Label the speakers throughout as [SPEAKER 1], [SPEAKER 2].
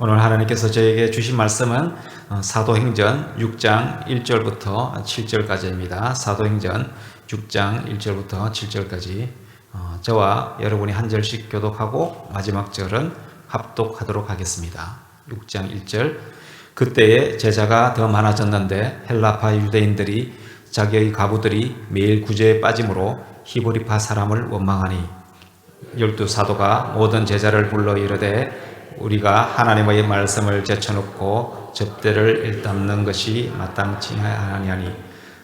[SPEAKER 1] 오늘 하나님께서 저에게 주신 말씀은 사도행전 6장 1절부터 7절까지입니다. 사도행전 6장 1절부터 7절까지 저와 여러분이 한 절씩 교독하고 마지막 절은 합독하도록 하겠습니다. 6장 1절. 그때에 제자가 더 많아졌는데 헬라파 유대인들이 자기의 가부들이 매일 구제에 빠짐으로 히브리파 사람을 원망하니 12사도가 모든 제자를 불러 이르되 우리가 하나님의 말씀을 제쳐놓고 접대를 일삼는 것이 마땅치 아니하니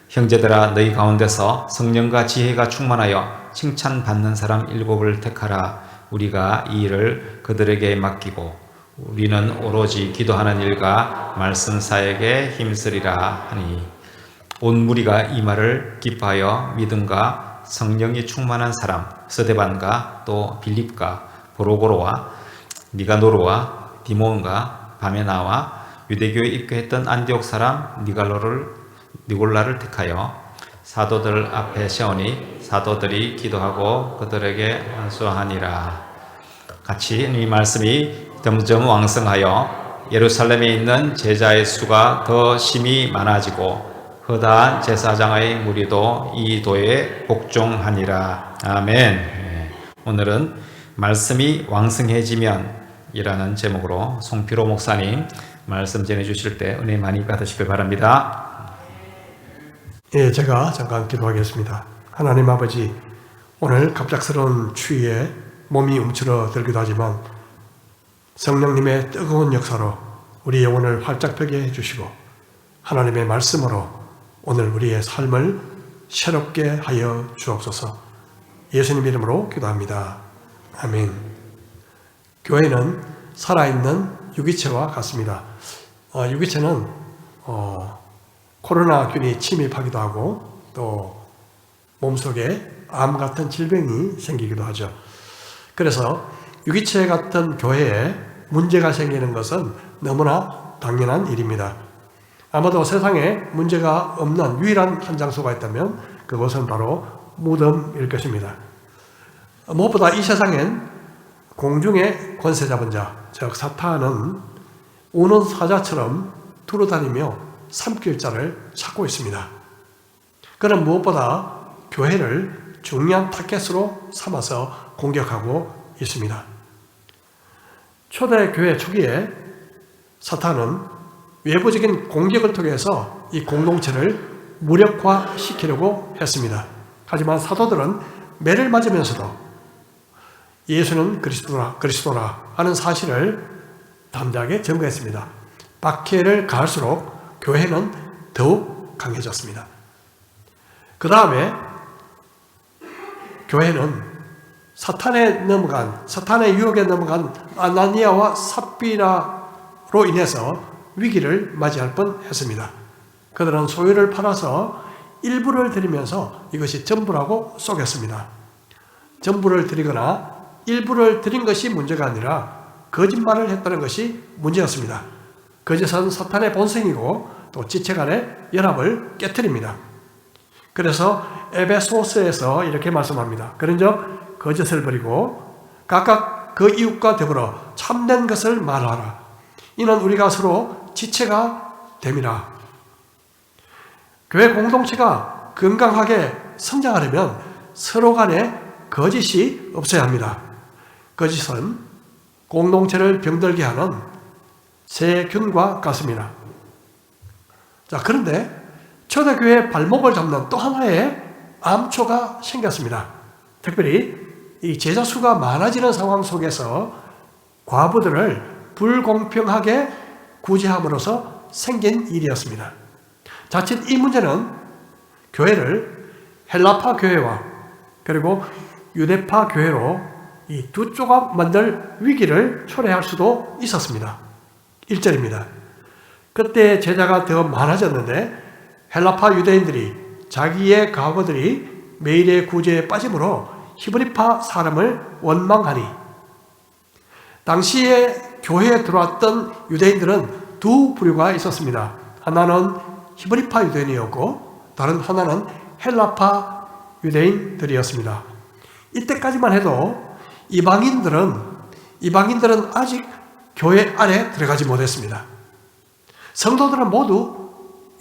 [SPEAKER 1] 형제들아 너희 가운데서 성령과 지혜가 충만하여 칭찬받는 사람 7을 택하라. 우리가 이 일을 그들에게 맡기고 우리는 오로지 기도하는 일과 말씀 사역에 힘쓰리라 하니 온 무리가 이 말을 기뻐하여 믿음과 성령이 충만한 사람 스데반과 또 빌립과 보로고로와 니가노르와 디몬과 바메나와 유대교에 입교했던 안디옥 사람 니골라를 택하여 사도들 앞에 세우니 사도들이 기도하고 그들에게 안수하니라. 같이 이 말씀이 점점 왕성하여 예루살렘에 있는 제자의 수가 더 심히 많아지고 허다한 제사장의 무리도 이 도에 복종하니라. 아멘. 오늘은 말씀이 왕성해지면 이라는 제목으로 송필호 목사님 말씀 전해주실 때 은혜 많이 받으시길 바랍니다.
[SPEAKER 2] 예, 제가 잠깐 기도하겠습니다. 하나님 아버지, 오늘 갑작스러운 추위에 몸이 움츠러들기도 하지만 성령님의 뜨거운 역사로 우리 영혼을 활짝 펴게 해주시고 하나님의 말씀으로 오늘 우리의 삶을 새롭게 하여 주옵소서. 예수님 이름으로 기도합니다. 아멘. 교회는 살아있는 유기체와 같습니다. 유기체는 코로나균이 침입하기도 하고 또 몸속에 암 같은 질병이 생기기도 하죠. 그래서 유기체 같은 교회에 문제가 생기는 것은 너무나 당연한 일입니다. 아마도 세상에 문제가 없는 유일한 한 장소가 있다면 그것은 바로 무덤일 것입니다. 무엇보다 이 세상엔 공중의 권세 잡은 자, 즉 사탄은 우는 사자처럼 두루다니며 삼킬 자를 찾고 있습니다. 그는 무엇보다 교회를 중요한 타겟으로 삼아서 공격하고 있습니다. 초대교회 초기에 사탄은 외부적인 공격을 통해서 이 공동체를 무력화시키려고 했습니다. 하지만 사도들은 매를 맞으면서도 예수는 그리스도라 하는 사실을 담대하게 증거했습니다. 박해를 가할수록 교회는 더욱 강해졌습니다. 그 다음에 교회는 사탄의 유혹에 넘어간 아나니아와 삽비라로 인해서 위기를 맞이할 뻔했습니다. 그들은 소유를 팔아서 일부를 드리면서 이것이 전부라고 속였습니다. 전부를 드리거나 일부를 드린 것이 문제가 아니라 거짓말을 했다는 것이 문제였습니다. 거짓은 사탄의 본성이고 또 지체 간의 연합을 깨트립니다. 그래서 에베소서에서 이렇게 말씀합니다. 그런즉 거짓을 버리고 각각 그 이웃과 더불어 참된 것을 말하라. 이는 우리가 서로 지체가 됨이라. 교회 공동체가 건강하게 성장하려면 서로 간에 거짓이 없어야 합니다. 거짓은 공동체를 병들게 하는 세균과 같습니다. 자, 그런데 초대교회의 발목을 잡는 또 하나의 암초가 생겼습니다. 특별히 이 제자 수가 많아지는 상황 속에서 과부들을 불공평하게 구제함으로써 생긴 일이었습니다. 자칫 이 문제는 교회를 헬라파 교회와 그리고 유대파 교회로 이 두 조각 만들 위기를 초래할 수도 있었습니다. 1절입니다. 그때 제자가 더 많아졌는데 헬라파 유대인들이 자기의 과거들이 매일의 구제에 빠짐으로 히브리파 사람을 원망하니 당시에 교회에 들어왔던 유대인들은 두 부류가 있었습니다. 하나는 히브리파 유대인이었고 다른 하나는 헬라파 유대인들이었습니다. 이때까지만 해도 이방인들은 아직 교회 안에 들어가지 못했습니다. 성도들은 모두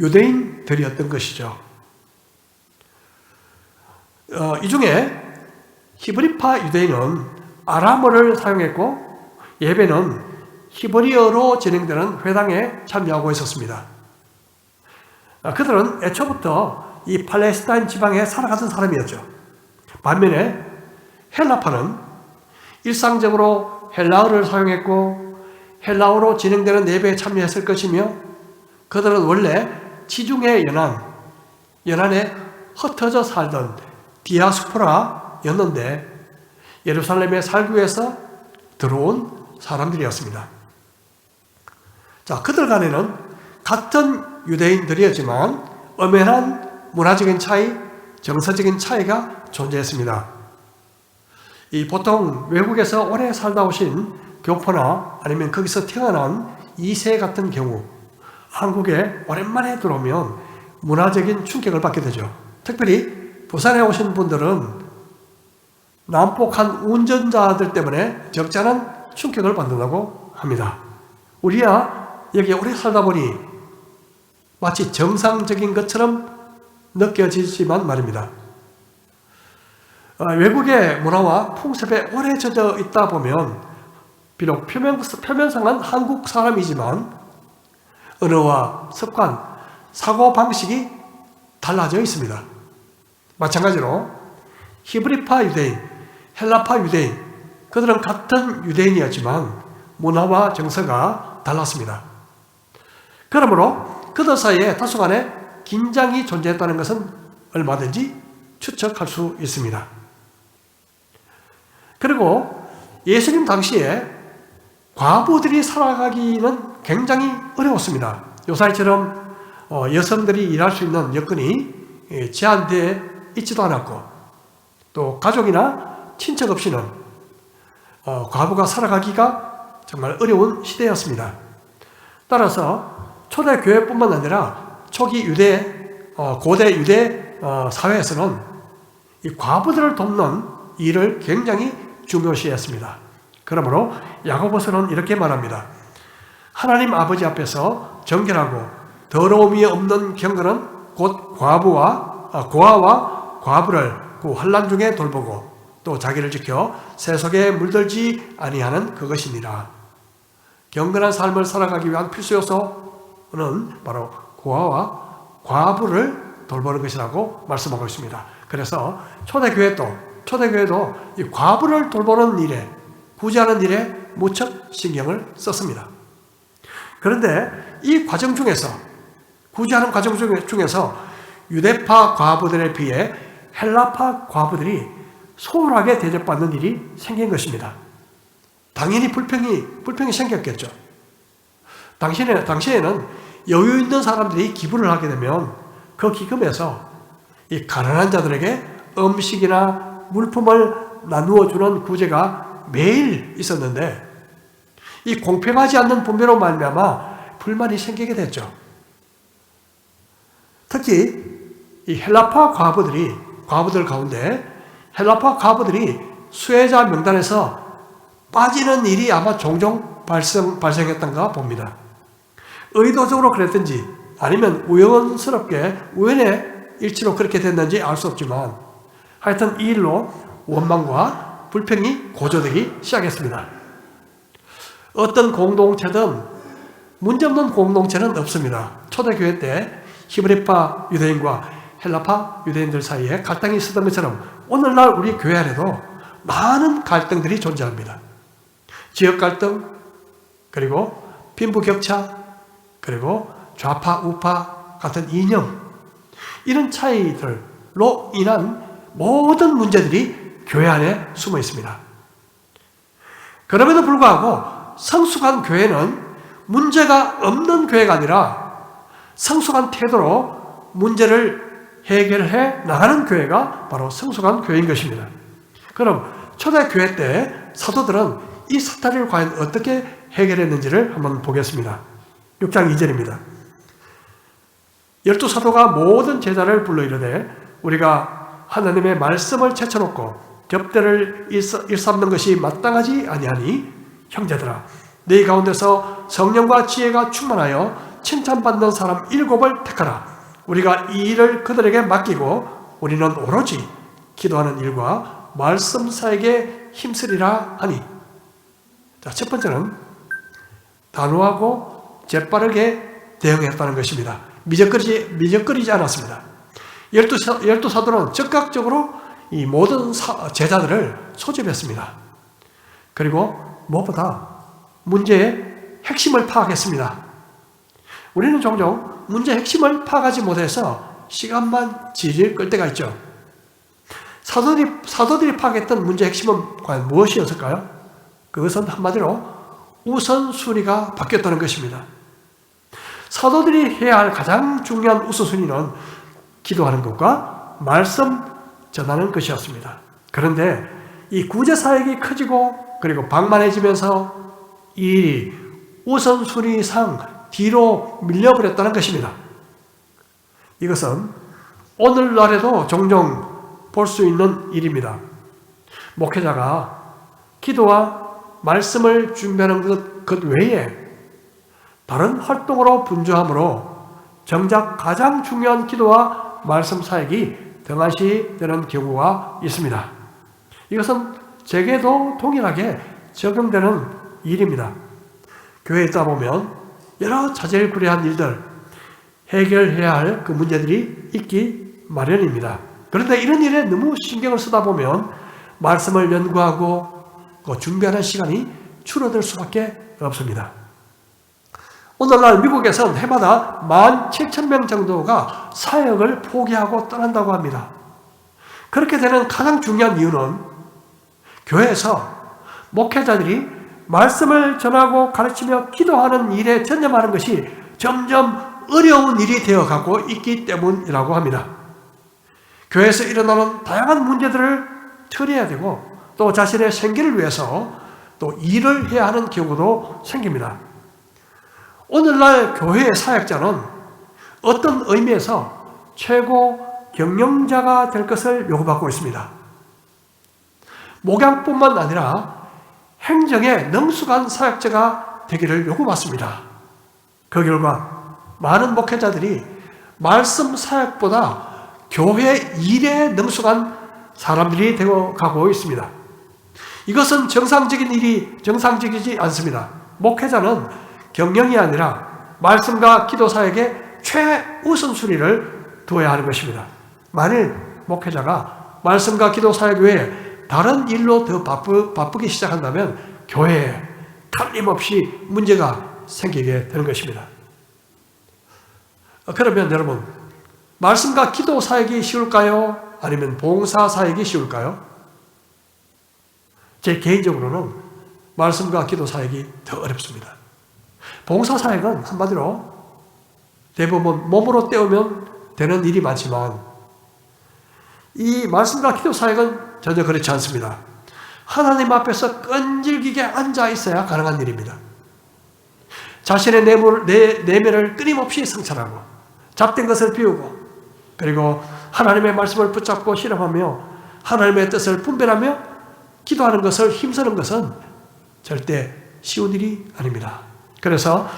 [SPEAKER 2] 유대인들이었던 것이죠. 이 중에 히브리파 유대인은 아람어를 사용했고 예배는 히브리어로 진행되는 회당에 참여하고 있었습니다. 그들은 애초부터 이 팔레스타인 지방에 살아가던 사람이었죠. 반면에 헬라파는 일상적으로 헬라어를 사용했고 헬라어로 진행되는 예배에 참여했을 것이며 그들은 원래 지중해 연안에 흩어져 살던 디아스포라였는데 예루살렘의 살구에서 들어온 사람들이었습니다. 자, 그들 간에는 같은 유대인들이었지만 엄연한 문화적인 차이, 정서적인 차이가 존재했습니다. 보통 외국에서 오래 살다 오신 교포나 아니면 거기서 태어난 2세 같은 경우 한국에 오랜만에 들어오면 문화적인 충격을 받게 되죠. 특별히 부산에 오신 분들은 난폭한 운전자들 때문에 적지 않은 충격을 받는다고 합니다. 우리야 여기 오래 살다 보니 마치 정상적인 것처럼 느껴지지만 말입니다. 외국의 문화와 풍습에 오래 젖어 있다 보면 비록 표면상은 한국 사람이지만 언어와 습관, 사고방식이 달라져 있습니다. 마찬가지로 히브리파 유대인, 헬라파 유대인, 그들은 같은 유대인이었지만 문화와 정서가 달랐습니다. 그러므로 그들 사이에 다소간의 긴장이 존재했다는 것은 얼마든지 추측할 수 있습니다. 그리고 예수님 당시에 과부들이 살아가기는 굉장히 어려웠습니다. 요사이처럼 여성들이 일할 수 있는 여건이 제한되어 있지도 않았고 또 가족이나 친척 없이는 과부가 살아가기가 정말 어려운 시대였습니다. 따라서 초대교회뿐만 아니라 초기 고대 유대 사회에서는 이 과부들을 돕는 일을 굉장히 중요시했습니다. 그러므로 야고보서는 이렇게 말합니다. 하나님 아버지 앞에서 정결하고 더러움이 없는 경건은 곧 고아와 과부를 그 환난 중에 돌보고 또 자기를 지켜 세속에 물들지 아니하는 그것이니라. 경건한 삶을 살아가기 위한 필수 요소는 바로 고아와 과부를 돌보는 것이라고 말씀하고 있습니다. 그래서 초대교회도 이 과부를 돌보는 일에, 구제하는 일에 무척 신경을 썼습니다. 그런데 이 과정 중에서, 구제하는 과정 중에서 유대파 과부들에 비해 헬라파 과부들이 소홀하게 대접받는 일이 생긴 것입니다. 당연히 불평이 생겼겠죠. 당시에는 여유 있는 사람들이 기부를 하게 되면 그 기금에서 이 가난한 자들에게 음식이나 물품을 나누어 주는 구제가 매일 있었는데 이 공평하지 않는 분배로 말미암아 불만이 생기게 됐죠. 특히 이 헬라파 과부들 가운데 헬라파 과부들이 수혜자 명단에서 빠지는 일이 아마 종종 발생했던가 봅니다. 의도적으로 그랬든지 아니면 우연의 일치로 그렇게 됐는지 알 수 없지만 하여튼 이 일로 원망과 불평이 고조되기 시작했습니다. 어떤 공동체든 문제없는 공동체는 없습니다. 초대교회 때 히브리파 유대인과 헬라파 유대인들 사이에 갈등이 있었던 것처럼 오늘날 우리 교회 안에도 많은 갈등들이 존재합니다. 지역 갈등, 그리고 빈부격차, 그리고 좌파, 우파 같은 이념, 이런 차이들로 인한 모든 문제들이 교회 안에 숨어 있습니다. 그럼에도 불구하고 성숙한 교회는 문제가 없는 교회가 아니라 성숙한 태도로 문제를 해결해 나가는 교회가 바로 성숙한 교회인 것입니다. 그럼 초대교회 때 사도들은 이 사태를 과연 어떻게 해결했는지를 한번 보겠습니다. 6장 2절입니다. 12사도가 모든 제자를 불러 이르되 우리가 하나님의 말씀을 제쳐놓고 접대를 일삼는 것이 마땅하지 아니하니 형제들아 너희 가운데서 성령과 지혜가 충만하여 칭찬받는 사람 7을 택하라. 우리가 이 일을 그들에게 맡기고 우리는 오로지 기도하는 일과 말씀 사역에 힘쓰리라 하니. 자, 첫 번째는 단호하고 재빠르게 대응했다는 것입니다. 미적거리지 않았습니다. 12사도는 즉각적으로 이 모든 제자들을 소집했습니다. 그리고 무엇보다 문제의 핵심을 파악했습니다. 우리는 종종 문제의 핵심을 파악하지 못해서 시간만 질질 끌 때가 있죠. 사도들이 파악했던 문제의 핵심은 과연 무엇이었을까요? 그것은 한마디로 우선순위가 바뀌었다는 것입니다. 사도들이 해야 할 가장 중요한 우선순위는 기도하는 것과 말씀 전하는 것이었습니다. 그런데 이 구제사역이 커지고 그리고 방만해지면서 이 우선순위상 뒤로 밀려버렸다는 것입니다. 이것은 오늘날에도 종종 볼 수 있는 일입니다. 목회자가 기도와 말씀을 준비하는 것 외에 다른 활동으로 분주함으로 정작 가장 중요한 기도와 말씀 사역이 등한시 되는 경우가 있습니다. 이것은 제게도 동일하게 적용되는 일입니다. 교회에 있다 보면 여러 자질구레한 일들, 해결해야 할 그 문제들이 있기 마련입니다. 그런데 이런 일에 너무 신경을 쓰다 보면 말씀을 연구하고 준비하는 시간이 줄어들 수밖에 없습니다. 오늘날 미국에서는 해마다 17,000명 정도가 사역을 포기하고 떠난다고 합니다. 그렇게 되는 가장 중요한 이유는 교회에서 목회자들이 말씀을 전하고 가르치며 기도하는 일에 전념하는 것이 점점 어려운 일이 되어가고 있기 때문이라고 합니다. 교회에서 일어나는 다양한 문제들을 처리해야 되고 또 자신의 생계를 위해서 또 일을 해야 하는 경우도 생깁니다. 오늘날 교회의 사역자는 어떤 의미에서 최고 경영자가 될 것을 요구받고 있습니다. 목양뿐만 아니라 행정에 능숙한 사역자가 되기를 요구받습니다. 그 결과 많은 목회자들이 말씀 사역보다 교회 일에 능숙한 사람들이 되어가고 있습니다. 이것은 정상적이지 않습니다. 목회자는 경영이 아니라 말씀과 기도 사역에 최우선순위를 두어야 하는 것입니다. 만일 목회자가 말씀과 기도 사역 외에 다른 일로 더 바쁘기 시작한다면 교회에 틀림없이 문제가 생기게 되는 것입니다. 그러면 여러분, 말씀과 기도 사역이 쉬울까요? 아니면 봉사 사역이 쉬울까요? 제 개인적으로는 말씀과 기도 사역이 더 어렵습니다. 봉사 사역은 한마디로 대부분 몸으로 때우면 되는 일이 많지만 이 말씀과 기도 사역은 전혀 그렇지 않습니다. 하나님 앞에서 끈질기게 앉아 있어야 가능한 일입니다. 자신의 내면을 끊임없이 성찰하고 잡된 것을 비우고 그리고 하나님의 말씀을 붙잡고 실험하며 하나님의 뜻을 분별하며 기도하는 것을 힘쓰는 것은 절대 쉬운 일이 아닙니다. 그래서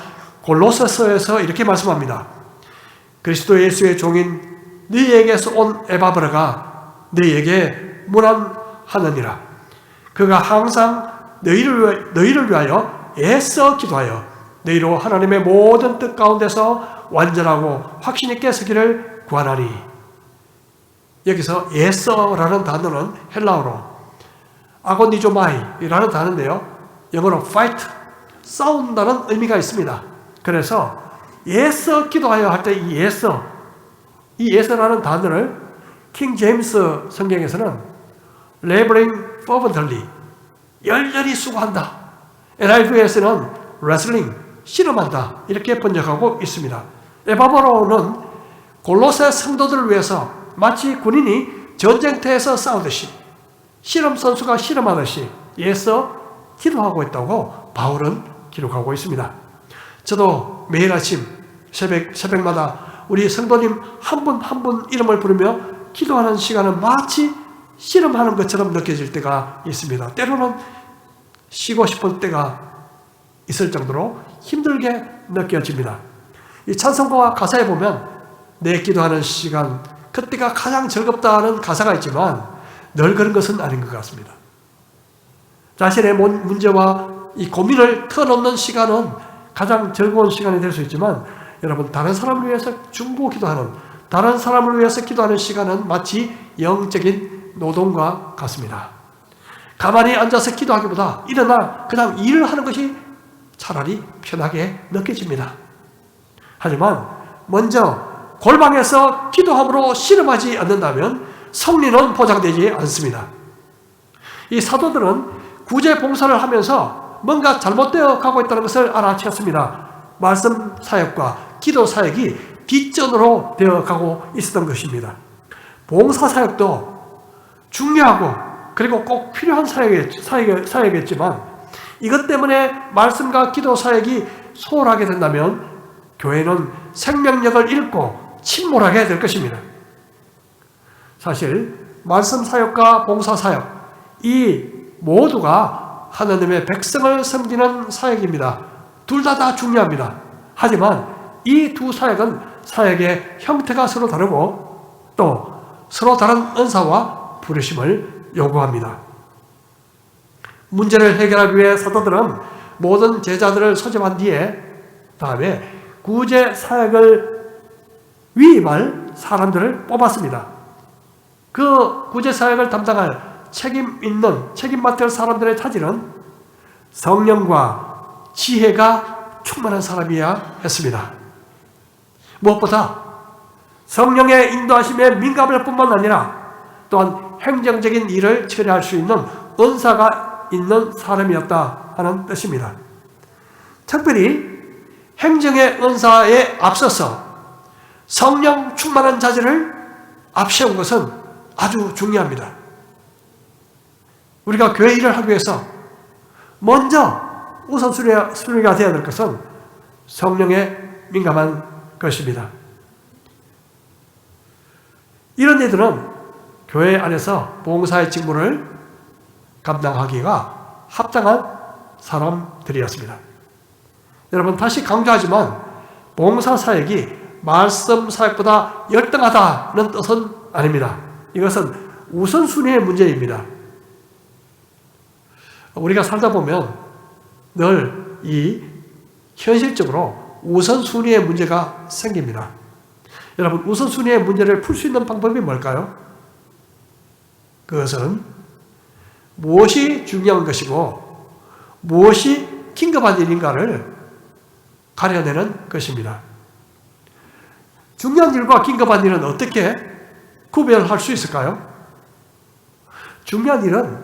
[SPEAKER 2] 골로새서에서 이렇게 말씀합니다. 그리스도 예수의 종인 너희에게서 온 에바브라가 너희에게 문안하느니라. 그가 항상 너희를 위하여 애써 기도하여 너희로 하나님의 모든 뜻 가운데서 완전하고 확신 있게 서기를 구하나니. 여기서 애써라는 단어는 헬라어로 아고니조마이라는 단어인데요. 영어로 fight, 싸운다는 의미가 있습니다. 그래서 애써 기도하여 할 때 이 애써라는 단어를 킹 제임스 성경에서는 laboring fervently, 열렬히 수고한다. NIV에서는 wrestling, 씨름한다. 이렇게 번역하고 있습니다. 에바브로는 골로새 성도들을 위해서 마치 군인이 전쟁터에서 싸우듯이 씨름 선수가 씨름하듯이 애써 기도하고 있다고 바울은 기록하고 있습니다. 저도 매일 아침 새벽마다 우리 성도님 한 분 한 분 이름을 부르며 기도하는 시간은 마치 씨름하는 것처럼 느껴질 때가 있습니다. 때로는 쉬고 싶은 때가 있을 정도로 힘들게 느껴집니다. 이 찬송가 가사에 보면 내 기도하는 시간, 그때가 가장 즐겁다는 가사가 있지만 늘 그런 것은 아닌 것 같습니다. 자신의 문제와 이 고민을 털어놓는 시간은 가장 즐거운 시간이 될 수 있지만 여러분, 다른 사람을 위해서 중보 기도하는, 다른 사람을 위해서 기도하는 시간은 마치 영적인 노동과 같습니다. 가만히 앉아서 기도하기보다 일어나 그냥 일을 하는 것이 차라리 편하게 느껴집니다. 하지만 먼저 골방에서 기도함으로 씨름하지 않는다면 승리는 보장되지 않습니다. 이 사도들은 구제 봉사를 하면서 뭔가 잘못되어 가고 있다는 것을 알아챘습니다. 말씀 사역과 기도 사역이 뒷전으로 되어 가고 있었던 것입니다. 봉사 사역도 중요하고 그리고 꼭 필요한 사역이겠지만 이것 때문에 말씀과 기도 사역이 소홀하게 된다면 교회는 생명력을 잃고 침몰하게 될 것입니다. 사실 말씀 사역과 봉사 사역, 이 모두가 하나님의 백성을 섬기는 사역입니다. 둘 다 중요합니다. 하지만 이 두 사역은 사역의 형태가 서로 다르고 또 서로 다른 은사와 부르심을 요구합니다. 문제를 해결하기 위해 사도들은 모든 제자들을 소집한 뒤에 다음에 구제 사역을 위임할 사람들을 뽑았습니다. 그 구제 사역을 담당할 책임 맡을 사람들의 차지는 성령과 지혜가 충만한 사람이어야 했습니다. 무엇보다 성령의 인도하심에 민감할 뿐만 아니라 또한 행정적인 일을 처리할 수 있는 은사가 있는 사람이었다 하는 뜻입니다. 특별히 행정의 은사에 앞서서 성령 충만한 자질을 앞세운 것은 아주 중요합니다. 우리가 교회 일을 하기 위해서 먼저 우선순위가 되어야 될 것은 성령에 민감한 것입니다. 이런 이들은 교회 안에서 봉사의 직무를 감당하기가 합당한 사람들이었습니다. 여러분, 다시 강조하지만 봉사 사역이 말씀 사역보다 열등하다는 뜻은 아닙니다. 이것은 우선순위의 문제입니다. 우리가 살다 보면 늘 이 현실적으로 우선순위의 문제가 생깁니다. 여러분, 우선순위의 문제를 풀 수 있는 방법이 뭘까요? 그것은 무엇이 중요한 것이고 무엇이 긴급한 일인가를 가려내는 것입니다. 중요한 일과 긴급한 일은 어떻게 구별할 수 있을까요? 중요한 일은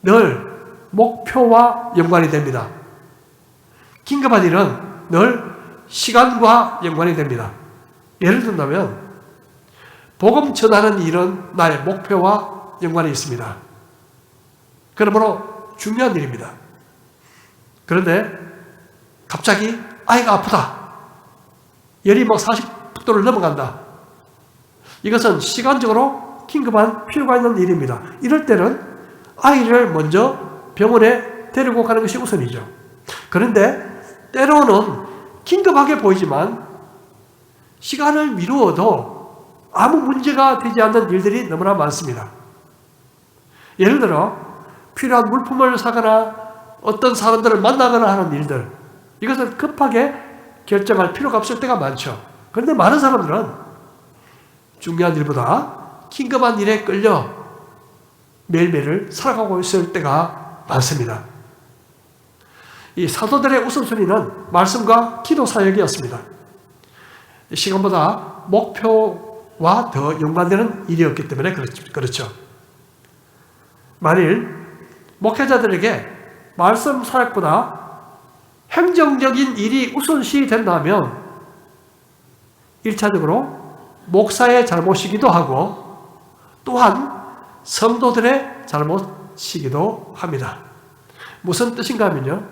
[SPEAKER 2] 늘 목표와 연관이 됩니다. 긴급한 일은 늘 시간과 연관이 됩니다. 예를 든다면 복음 전하는 일은 나의 목표와 연관이 있습니다. 그러므로 중요한 일입니다. 그런데 갑자기 아이가 아프다. 열이 40도를 넘어간다. 이것은 시간적으로 긴급한 필요가 있는 일입니다. 이럴 때는 아이를 먼저 병원에 데리고 가는 것이 우선이죠. 그런데 때로는 긴급하게 보이지만 시간을 미루어도 아무 문제가 되지 않는 일들이 너무나 많습니다. 예를 들어 필요한 물품을 사거나 어떤 사람들을 만나거나 하는 일들, 이것을 급하게 결정할 필요가 없을 때가 많죠. 그런데 많은 사람들은 중요한 일보다 긴급한 일에 끌려 매일매일을 살아가고 있을 때가 많습니다. 이 사도들의 우선순위는 말씀과 기도 사역이었습니다. 시간보다 목표와 더 연관되는 일이었기 때문에 그렇죠. 만일 목회자들에게 말씀 사역보다 행정적인 일이 우선시 된다면 1차적으로 목사의 잘못이기도 하고 또한 성도들의 잘못이기도 합니다. 무슨 뜻인가 하면요,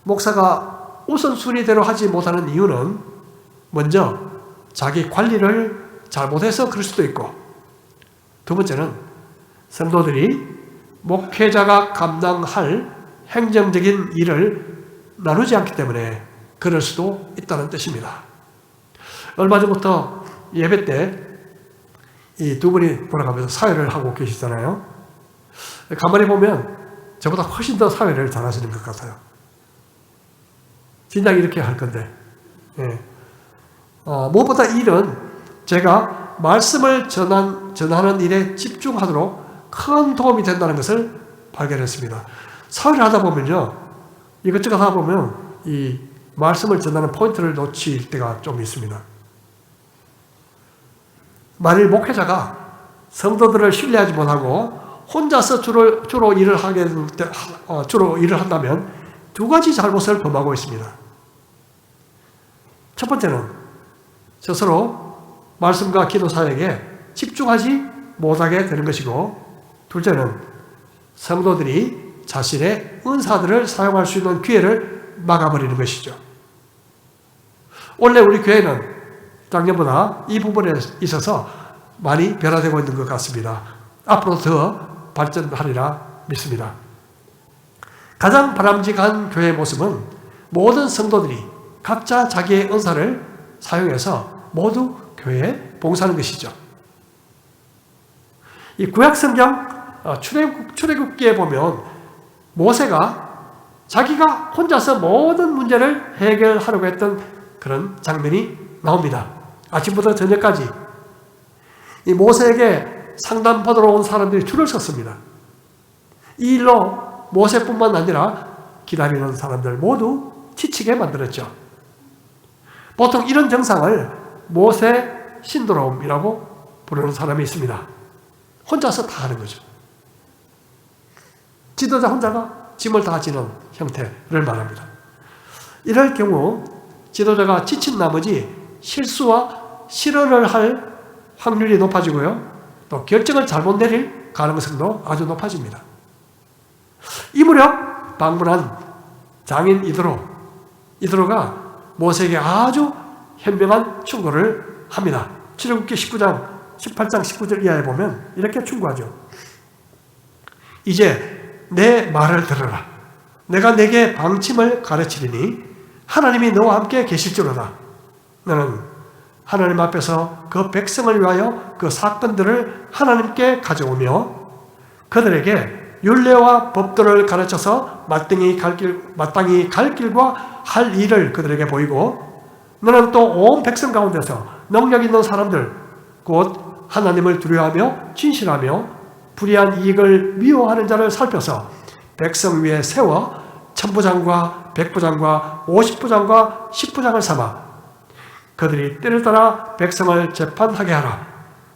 [SPEAKER 2] 목사가 우선순위대로 하지 못하는 이유는 먼저 자기 관리를 잘못해서 그럴 수도 있고, 두 번째는 성도들이 목회자가 감당할 행정적인 일을 나누지 않기 때문에 그럴 수도 있다는 뜻입니다. 얼마 전부터 예배 때 이 두 분이 돌아가면서 사회를 하고 계시잖아요. 가만히 보면 저보다 훨씬 더 사회를 잘하시는 것 같아요. 진작 이렇게 할 건데. 예. 무엇보다 일은 제가 말씀을 전하는 일에 집중하도록 큰 도움이 된다는 것을 발견했습니다. 사회를 하다 보면요, 이것저것 하다 보면 이 말씀을 전하는 포인트를 놓칠 때가 좀 있습니다. 만일 목회자가 성도들을 신뢰하지 못하고 혼자서 주로 일을 하게 될 때, 주로 일을 한다면 두 가지 잘못을 범하고 있습니다. 첫 번째는 스스로 말씀과 기도 사역에 집중하지 못하게 되는 것이고, 둘째는 성도들이 자신의 은사들을 사용할 수 있는 기회를 막아버리는 것이죠. 원래 우리 교회는 작년보다 이 부분에 있어서 많이 변화되고 있는 것 같습니다. 앞으로 더 발전하리라 믿습니다. 가장 바람직한 교회의 모습은 모든 성도들이 각자 자기의 은사를 사용해서 모두 교회에 봉사하는 것이죠. 이 구약성경 출애굽기에 보면 모세가 자기가 혼자서 모든 문제를 해결하려고 했던 그런 장면이 나옵니다. 아침부터 저녁까지 이 모세에게 상담 받으러 온 사람들이 줄을 섰습니다. 이 일로 모세뿐만 아니라 기다리는 사람들 모두 지치게 만들었죠. 보통 이런 증상을 모세 신드롬이라고 부르는 사람이 있습니다. 혼자서 다 하는 거죠. 지도자 혼자가 짐을 다 지는 형태를 말합니다. 이럴 경우 지도자가 지친 나머지 실수와 실언을 할 확률이 높아지고요. 또 결정을 잘못 내릴 가능성도 아주 높아집니다. 이 무렵 방문한 장인 이드로가 모세에게 아주 현명한 충고를 합니다. 출애굽기 18장 19절 이하에 보면 이렇게 충고하죠. 이제 내 말을 들어라. 내가 내게 방침을 가르치리니 하나님이 너와 함께 계실지로다. 너는 하나님 앞에서 그 백성을 위하여 그 사건들을 하나님께 가져오며 그들에게 율례와 법도를 가르쳐서 마땅히 갈 길과 할 일을 그들에게 보이고, 너는 또 온 백성 가운데서 능력 있는 사람들 곧 하나님을 두려워하며 진실하며 불의한 이익을 미워하는 자를 살펴서 백성 위에 세워 천부장과 백부장과 50부장과 10부장을 삼아 그들이 때를 따라 백성을 재판하게 하라.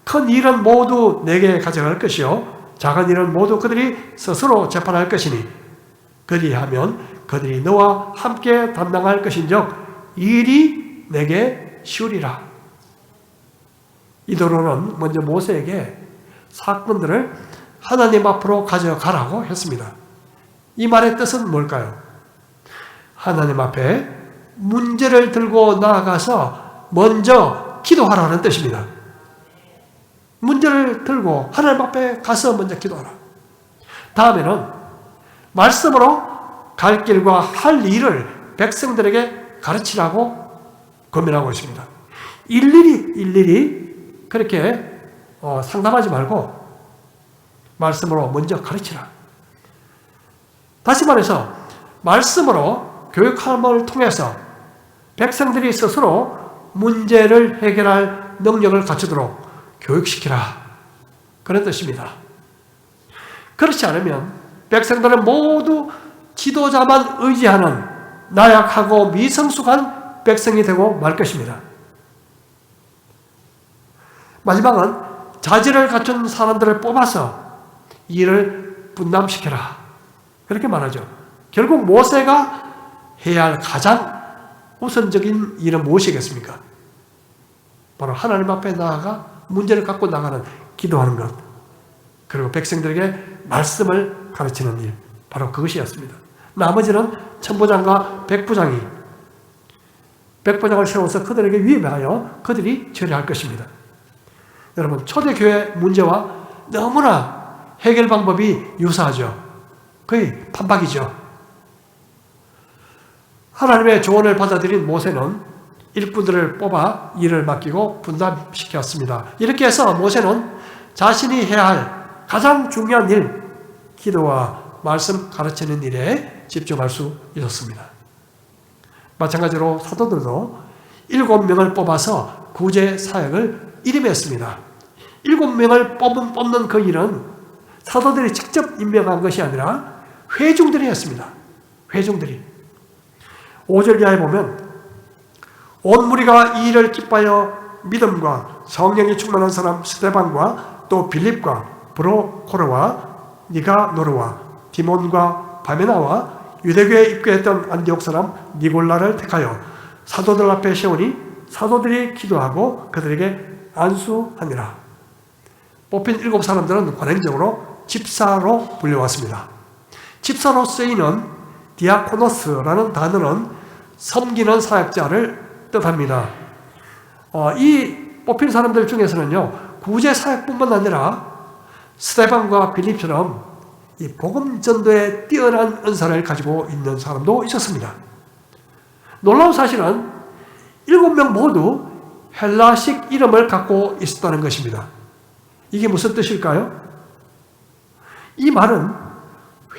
[SPEAKER 2] 큰 일은 모두 내게 가져갈 것이요 작은 일은 모두 그들이 스스로 재판할 것이니 그리하면 그들이 너와 함께 담당할 것인즉 이 일이 내게 쉬우리라. 이도로는 먼저 모세에게 사건들을 하나님 앞으로 가져가라고 했습니다. 이 말의 뜻은 뭘까요? 하나님 앞에 문제를 들고 나아가서 먼저 기도하라는 뜻입니다. 문제를 들고 하나님 앞에 가서 먼저 기도하라. 다음에는 말씀으로 갈 길과 할 일을 백성들에게 가르치라고 권면하고 있습니다. 일일이 그렇게 상담하지 말고 말씀으로 먼저 가르치라. 다시 말해서 말씀으로 교육함을 통해서 백성들이 스스로 문제를 해결할 능력을 갖추도록 교육시키라. 그런 뜻입니다. 그렇지 않으면 백성들은 모두 지도자만 의지하는 나약하고 미성숙한 백성이 되고 말 것입니다. 마지막은 자질을 갖춘 사람들을 뽑아서 일을 분담시켜라. 그렇게 말하죠. 결국 모세가 해야 할 가장 우선적인 일은 무엇이겠습니까? 바로 하나님 앞에 나아가 문제를 갖고 나가는 기도하는 것, 그리고 백성들에게 말씀을 가르치는 일, 바로 그것이었습니다. 나머지는 천부장과 백부장을 세워서 그들에게 위임하여 그들이 처리할 것입니다. 여러분, 초대교회 문제와 너무나 해결 방법이 유사하죠. 거의 판박이죠. 하나님의 조언을 받아들인 모세는 일꾼들을 뽑아 일을 맡기고 분담시켰습니다. 이렇게 해서 모세는 자신이 해야 할 가장 중요한 일, 기도와 말씀 가르치는 일에 집중할 수 있었습니다. 마찬가지로 사도들도 7명을 뽑아서 구제 사역을 일임했습니다. 7명을 뽑는 그 일은 사도들이 직접 임명한 것이 아니라 회중들이 했습니다. 회중들이. 5절 이하에 보면 온 무리가 이 일을 기뻐하여 믿음과 성령이 충만한 사람 스데반과 또 빌립과 브로코르와 니가노르와 디몬과 바메나와 유대교에 입교했던 안디옥 사람 니골라를 택하여 사도들 앞에 세우니 사도들이 기도하고 그들에게 안수하니라. 뽑힌 7사람들은 관행적으로 집사로 불려왔습니다. 집사로 쓰이는 디아코노스라는 단어는 섬기는 사역자를 뜻합니다. 이 뽑힌 사람들 중에서는요, 구제 사역뿐만 아니라 스데반과 빌립처럼 이 복음 전도에 뛰어난 은사를 가지고 있는 사람도 있었습니다. 놀라운 사실은 7명 모두 헬라식 이름을 갖고 있었다는 것입니다. 이게 무슨 뜻일까요? 이 말은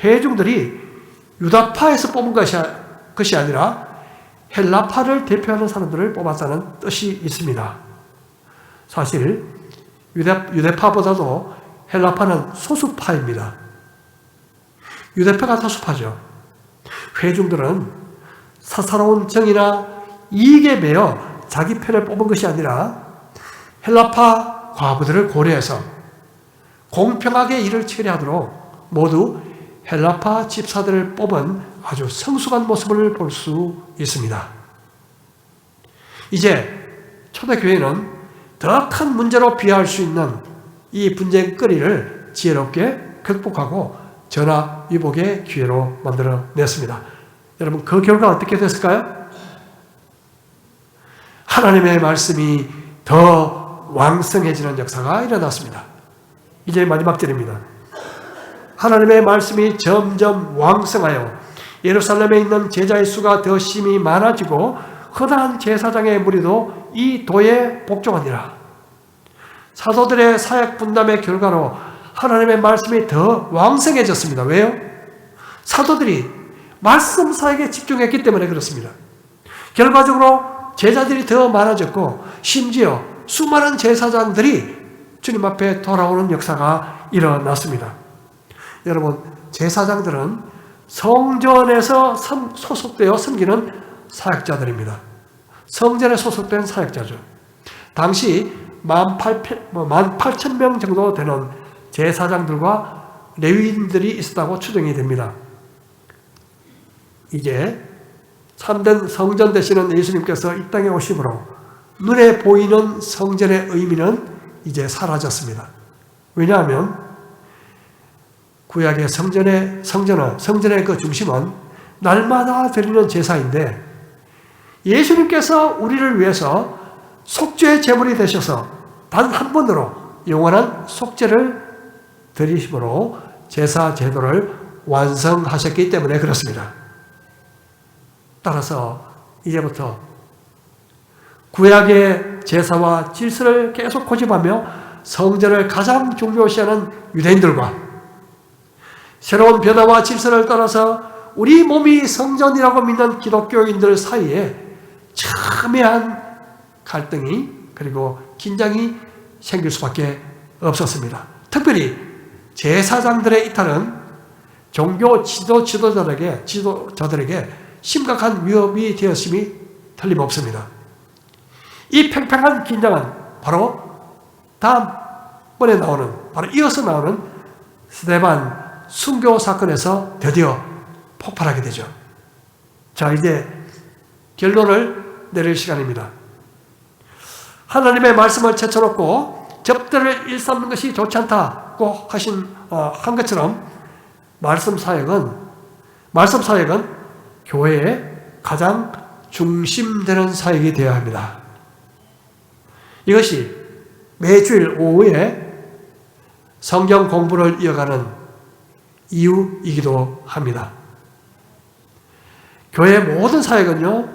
[SPEAKER 2] 회중들이 유다파에서 뽑은 것이 아니라 헬라파를 대표하는 사람들을 뽑았다는 뜻이 있습니다. 사실 유대파보다도 헬라파는 소수파입니다. 유대파가 다수파죠. 회중들은 사사로운 정의나 이익에 매여 자기 편을 뽑은 것이 아니라 헬라파 과부들을 고려해서 공평하게 일을 처리하도록 모두 헬라파 집사들을 뽑은 아주 성숙한 모습을 볼 수 있습니다. 이제 초대교회는 더 큰 문제로 비화할 수 있는 이 분쟁거리를 지혜롭게 극복하고 전화위복의 기회로 만들어냈습니다. 여러분, 그 결과 어떻게 됐을까요? 하나님의 말씀이 더 왕성해지는 역사가 일어났습니다. 이제 마지막 절입니다. 하나님의 말씀이 점점 왕성하여 예루살렘에 있는 제자의 수가 더 심히 많아지고 허다한 제사장의 무리도 이 도에 복종하니라. 사도들의 사역 분담의 결과로 하나님의 말씀이 더 왕성해졌습니다. 왜요? 사도들이 말씀 사역에 집중했기 때문에 그렇습니다. 결과적으로 제자들이 더 많아졌고 심지어 수많은 제사장들이 주님 앞에 돌아오는 역사가 일어났습니다. 여러분, 제사장들은 성전에서 소속되어 섬기는 사역자들입니다. 성전에 소속된 사역자죠. 당시 18,000명 정도 되는 제사장들과 레위인들이 있었다고 추정이 됩니다. 이제 참된 성전 되시는 예수님께서 이 땅에 오심으로 눈에 보이는 성전의 의미는 이제 사라졌습니다. 왜냐하면 구약의 성전의 그 중심은 날마다 드리는 제사인데 예수님께서 우리를 위해서 속죄의 제물이 되셔서 단 한 번으로 영원한 속죄를 드리심으로 제사 제도를 완성하셨기 때문에 그렇습니다. 따라서 이제부터 구약의 제사와 질서를 계속 고집하며 성전을 가장 중요시하는 유대인들과 새로운 변화와 질서를 따라서 우리 몸이 성전이라고 믿는 기독교인들 사이에 첨예한 갈등이 그리고 긴장이 생길 수밖에 없었습니다. 특별히 제사장들의 이탈은 종교 지도자들에게 심각한 위협이 되었음이 틀림없습니다. 이 팽팽한 긴장은 바로 다음번에 바로 이어서 나오는 스데반 순교 사건에서 드디어 폭발하게 되죠. 자, 이제 결론을 내릴 시간입니다. 하나님의 말씀을 제쳐놓고 접대를 일삼는 것이 좋지 않다고 한 것처럼 말씀 사역은 교회의 가장 중심되는 사역이 되어야 합니다. 이것이 매주일 오후에 성경 공부를 이어가는 이유이기도 합니다. 교회의 모든 사역은요,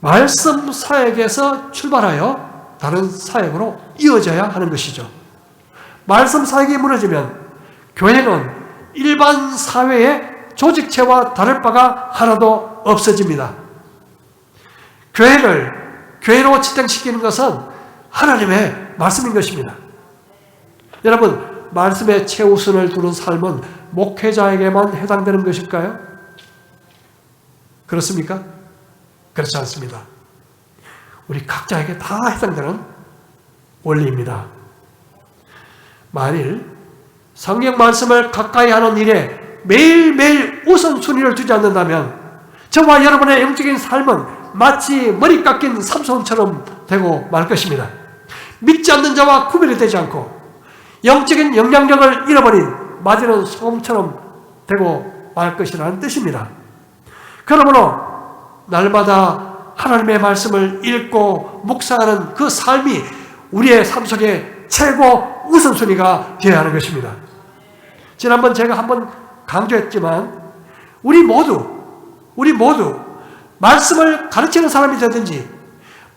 [SPEAKER 2] 말씀 사역에서 출발하여 다른 사역으로 이어져야 하는 것이죠. 말씀 사역이 무너지면 교회는 일반 사회의 조직체와 다를 바가 하나도 없어집니다. 교회를 교회로 지탱시키는 것은 하나님의 말씀인 것입니다. 여러분, 말씀의 최우선을 두는 삶은 목회자에게만 해당되는 것일까요? 그렇습니까? 그렇지 않습니다. 우리 각자에게 다 해당되는 원리입니다. 만일 성경 말씀을 가까이 하는 일에 매일매일 우선순위를 두지 않는다면 저와 여러분의 영적인 삶은 마치 머리 깎인 삼손처럼 되고 말 것입니다. 믿지 않는 자와 구별이 되지 않고 영적인 영향력을 잃어버린 마지는 소금처럼 되고 말 것이라는 뜻입니다. 그러므로 날마다 하나님의 말씀을 읽고 묵상하는 그 삶이 우리의 삶 속에 최고 우선순위가 되어야 하는 것입니다. 지난번 제가 한번 강조했지만 우리 모두 말씀을 가르치는 사람이 되든지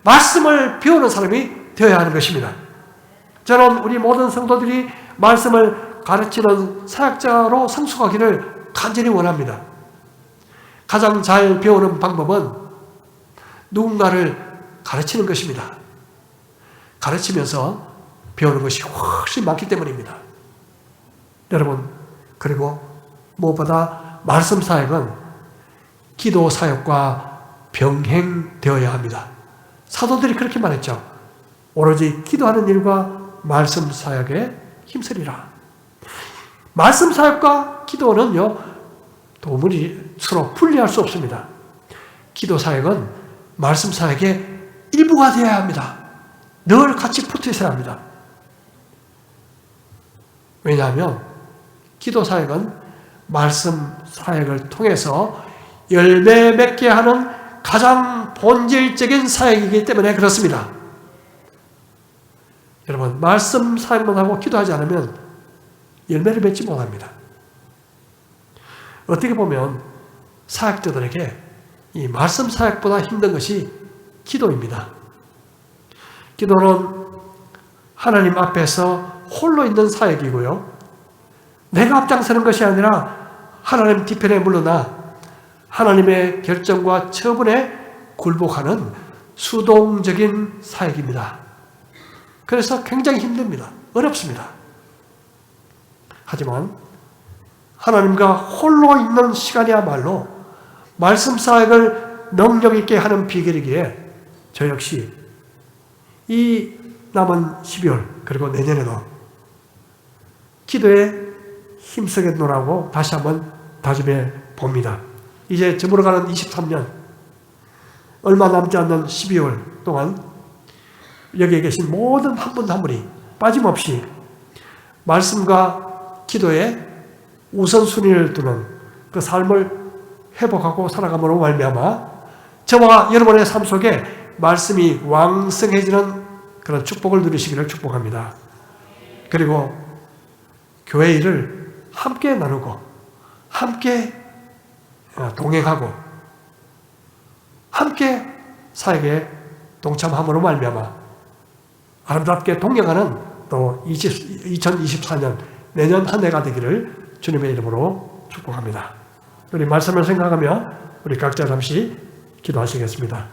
[SPEAKER 2] 말씀을 배우는 사람이 되어야 하는 것입니다. 저는 우리 모든 성도들이 말씀을 가르치는 사역자로 성숙하기를 간절히 원합니다. 가장 잘 배우는 방법은 누군가를 가르치는 것입니다. 가르치면서 배우는 것이 훨씬 많기 때문입니다. 여러분, 그리고 무엇보다 말씀 사역은 기도 사역과 병행되어야 합니다. 사도들이 그렇게 말했죠. 오로지 기도하는 일과 말씀 사역에 힘쓰리라. 말씀 사역과 기도는요, 도무지 서로 분리할 수 없습니다. 기도 사역은 말씀 사역의 일부가 되어야 합니다. 늘 같이 붙어 있어야 합니다. 왜냐하면 기도 사역은 말씀 사역을 통해서 열매 맺게 하는 가장 본질적인 사역이기 때문에 그렇습니다. 여러분, 말씀 사역만 하고 기도하지 않으면 열매를 맺지 못합니다. 어떻게 보면 사역자들에게 이 말씀 사역보다 힘든 것이 기도입니다. 기도는 하나님 앞에서 홀로 있는 사역이고요. 내가 앞장서는 것이 아니라 하나님 뒤편에 물러나 하나님의 결정과 처분에 굴복하는 수동적인 사역입니다. 그래서 굉장히 힘듭니다. 어렵습니다. 하지만 하나님과 홀로 있는 시간이야말로 말씀 사역을 능력 있게 하는 비결이기에 저 역시 이 남은 12월 그리고 내년에도 기도에 힘쓰겠노라고 다시 한번 다짐해 봅니다. 이제 저물어가는 23년, 얼마 남지 않는 12월 동안 여기에 계신 모든 한 분 한 분이 빠짐없이 말씀과 기도에 우선순위를 두는 그 삶을 회복하고 살아감으로 말미암아 저와 여러분의 삶 속에 말씀이 왕성해지는 그런 축복을 누리시기를 축복합니다. 그리고 교회 일을 함께 나누고 함께 동행하고 함께 사역에 동참함으로 말미암아 아름답게 동행하는 또 2024년 내년 한 해가 되기를 주님의 이름으로 축복합니다. 우리 말씀을 생각하며 우리 각자 잠시 기도하시겠습니다.